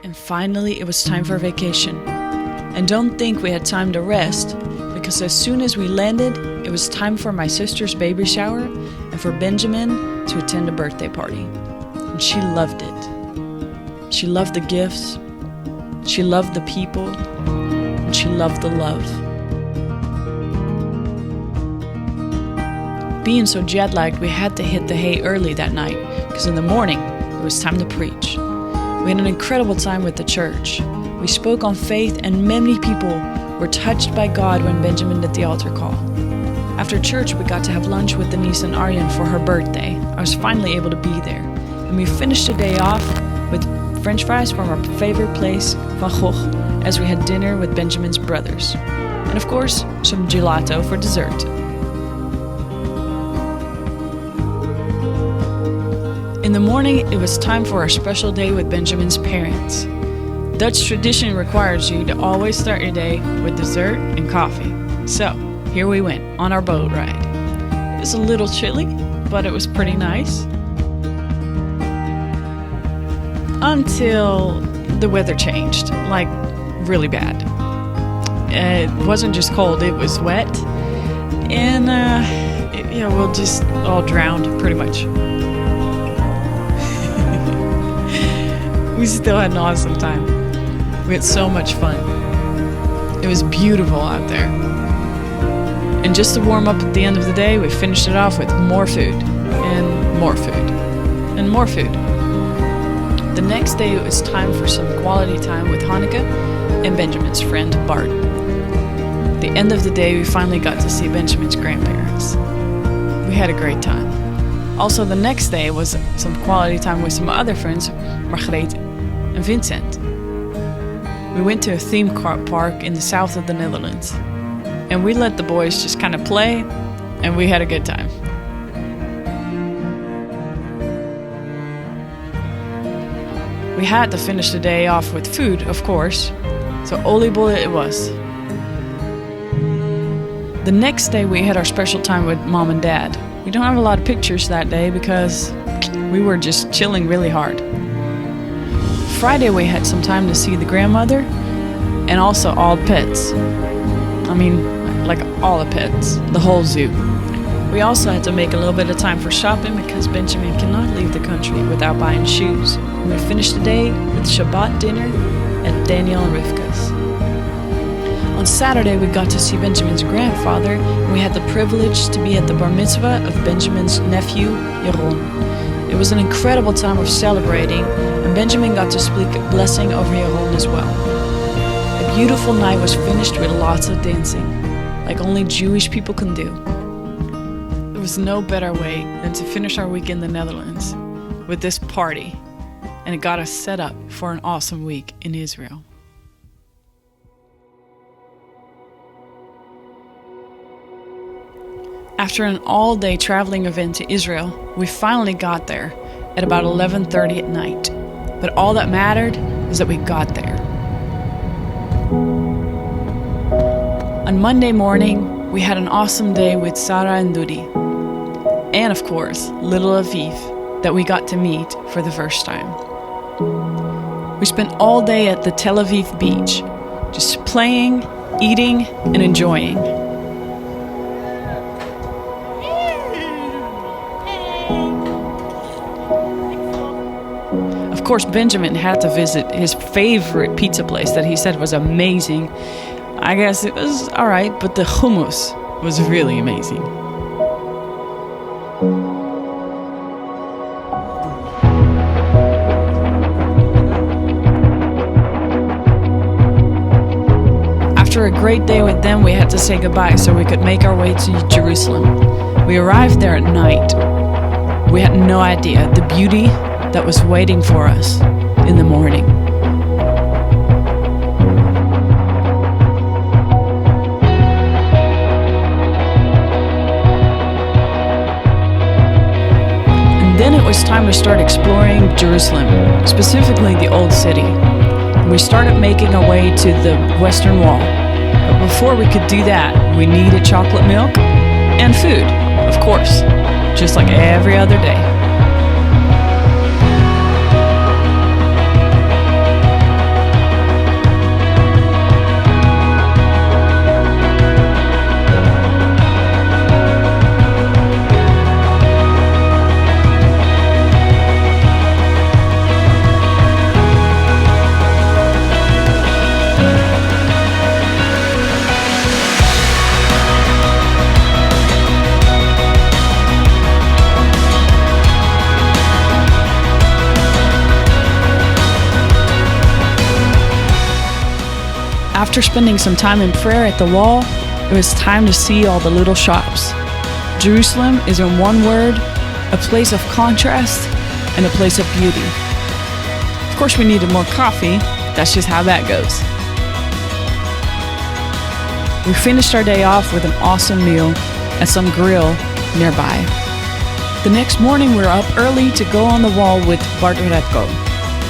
And finally, it was time for vacation. And don't think we had time to rest, because as soon as we landed, it was time for my sister's baby shower and for Benjamin to attend a birthday party. And she loved it. She loved the gifts, she loved the people, and she loved the love. Being so jet-lagged, we had to hit the hay early that night, because in the morning, it was time to preach. We had an incredible time with the church. We spoke on faith, and many people were touched by God when Benjamin did the altar call. After church, we got to have lunch with Denise and Arjen for her birthday. I was finally able to be there. And we finished the day off with French fries from our favorite place, Van Gogh, as we had dinner with Benjamin's brothers. And of course, some gelato for dessert. In the morning, it was time for our special day with Benjamin's parents. Dutch tradition requires you to always start your day with dessert and coffee. So, here we went on our boat ride. It was a little chilly, but it was pretty nice. Until the weather changed, like really bad. It wasn't just cold, it was wet. And we'll just all drowned pretty much. We still had an awesome time. We had so much fun. It was beautiful out there. And just to warm up at the end of the day, we finished it off with more food, and more food, and more food. The next day, it was time for some quality time with Hanneke and Benjamin's friend, Bart. At the end of the day, we finally got to see Benjamin's grandparents. We had a great time. Also, the next day was some quality time with some other friends, Margrethe and Vincent. We went to a theme park in the south of the Netherlands. And we let the boys just kind of play, and we had a good time. We had to finish the day off with food, of course, so oliebollen it was. The next day we had our special time with Mom and Dad. We don't have a lot of pictures that day because we were just chilling really hard. Friday we had some time to see the grandmother and also all the pets. I mean, like all the pets, the whole zoo. We also had to make a little bit of time for shopping because Benjamin cannot leave the country without buying shoes. And we finished the day with Shabbat dinner at Daniel and Rivka's. On Saturday, we got to see Benjamin's grandfather, and we had the privilege to be at the bar mitzvah of Benjamin's nephew, Jeroen. It was an incredible time of celebrating, and Benjamin got to speak a blessing over Jeroen as well. A beautiful night was finished with lots of dancing, like only Jewish people can do. There was no better way than to finish our week in the Netherlands with this party, and it got us set up for an awesome week in Israel. After an all-day traveling event to Israel, we finally got there at about 11:30 at night. But all that mattered is that we got there. On Monday morning, we had an awesome day with Sarah and Dudi. And of course, little Aviv, that we got to meet for the first time. We spent all day at the Tel Aviv beach, just playing, eating, and enjoying. Of course, Benjamin had to visit his favorite pizza place that he said was amazing. I guess it was alright, but the hummus was really amazing. After a great day with them, we had to say goodbye so we could make our way to Jerusalem. We arrived there at night. We had no idea the beauty that was waiting for us in the morning. And then it was time to start exploring Jerusalem, specifically the Old City. We started making our way to the Western Wall. But before we could do that, we needed chocolate milk and food, of course, just like every other day. After spending some time in prayer at the wall, it was time to see all the little shops. Jerusalem is, in one word, a place of contrast and a place of beauty. Of course, we needed more coffee. That's just how that goes. We finished our day off with an awesome meal at some grill nearby. The next morning, we were up early to go on the wall with Bart Redko.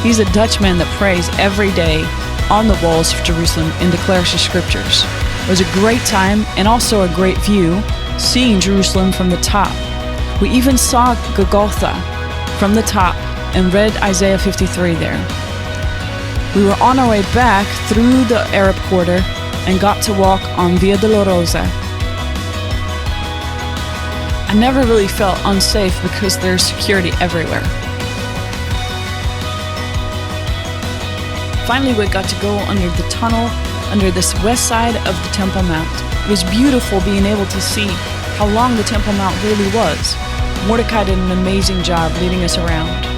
He's a Dutchman that prays every day on the walls of Jerusalem and declares the scriptures. It was a great time and also a great view, seeing Jerusalem from the top. We even saw Golgotha from the top and read Isaiah 53 there. We were on our way back through the Arab Quarter and got to walk on Via Dolorosa. I never really felt unsafe because there's security everywhere. Finally, we got to go under the tunnel under this west side of the Temple Mount. It was beautiful being able to see how long the Temple Mount really was. Mordecai did an amazing job leading us around.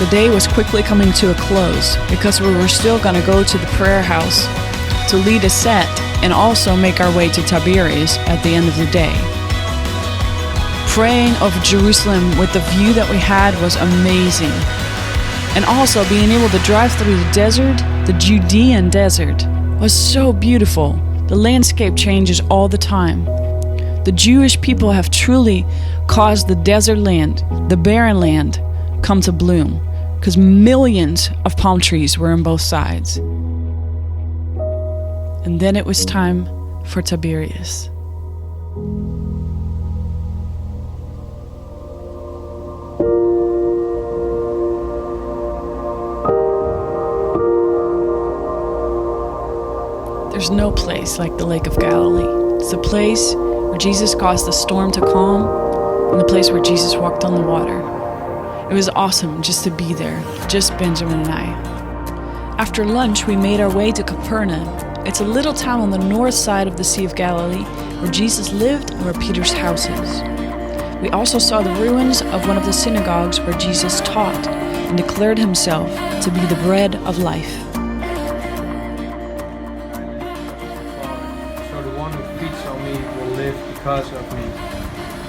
The day was quickly coming to a close because we were still going to go to the prayer house to lead a set and also make our way to Tiberias at the end of the day. Praying over Jerusalem with the view that we had was amazing. And also being able to drive through the desert, the Judean desert, was so beautiful. The landscape changes all the time. The Jewish people have truly caused the desert land, the barren land, come to bloom, because millions of palm trees were on both sides. And then it was time for Tiberias. There's no place like the Lake of Galilee. It's the place where Jesus caused the storm to calm and the place where Jesus walked on the water. It was awesome just to be there, just Benjamin and I. After lunch, we made our way to Capernaum. It's a little town on the north side of the Sea of Galilee where Jesus lived and where Peter's house is. We also saw the ruins of one of the synagogues where Jesus taught and declared himself to be the bread of life. So the one who feeds on me will live because of me.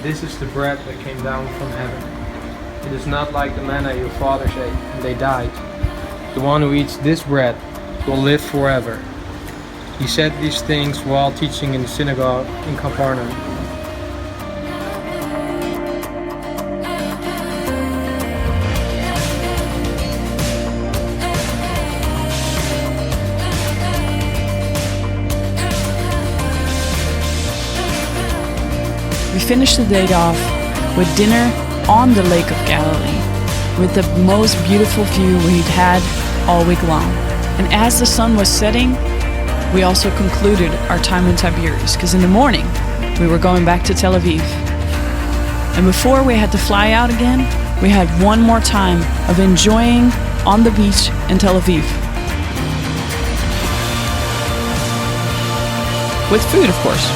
This is the bread that came down from heaven. It is not like the manna your fathers ate, and they died. The one who eats this bread will live forever. He said these things while teaching in the synagogue in Capernaum. We finished the day off with dinner on the Lake of Galilee, with the most beautiful view we'd had all week long. And as the sun was setting, we also concluded our time in Tiberias, because in the morning, we were going back to Tel Aviv. And before we had to fly out again, we had one more time of enjoying on the beach in Tel Aviv. With food, of course.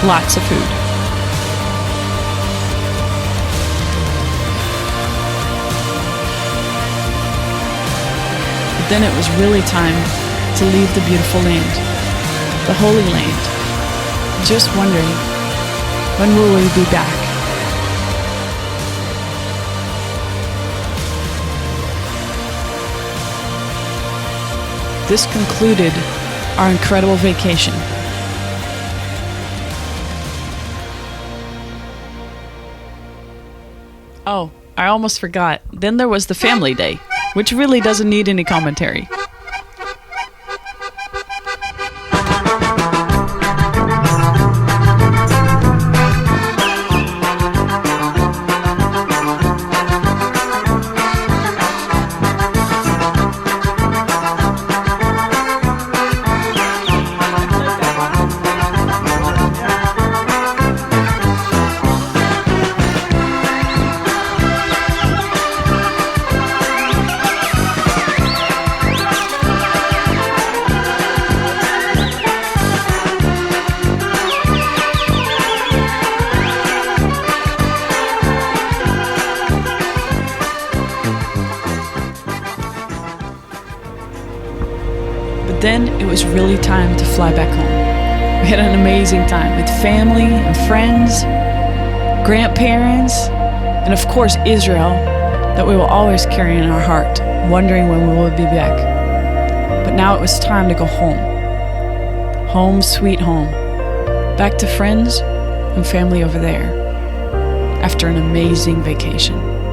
Lots of food. Then it was really time to leave the beautiful land, the Holy Land. Just wondering, when will we be back? This concluded our incredible vacation. Oh, I almost forgot. Then there was the family day, which really doesn't need any commentary. then it was really time to fly back home. We had an amazing time with family and friends, grandparents, and of course Israel, that we will always carry in our heart, wondering when we will be back. But now it was time to go home. Home, sweet home. Back to friends and family over there after an amazing vacation.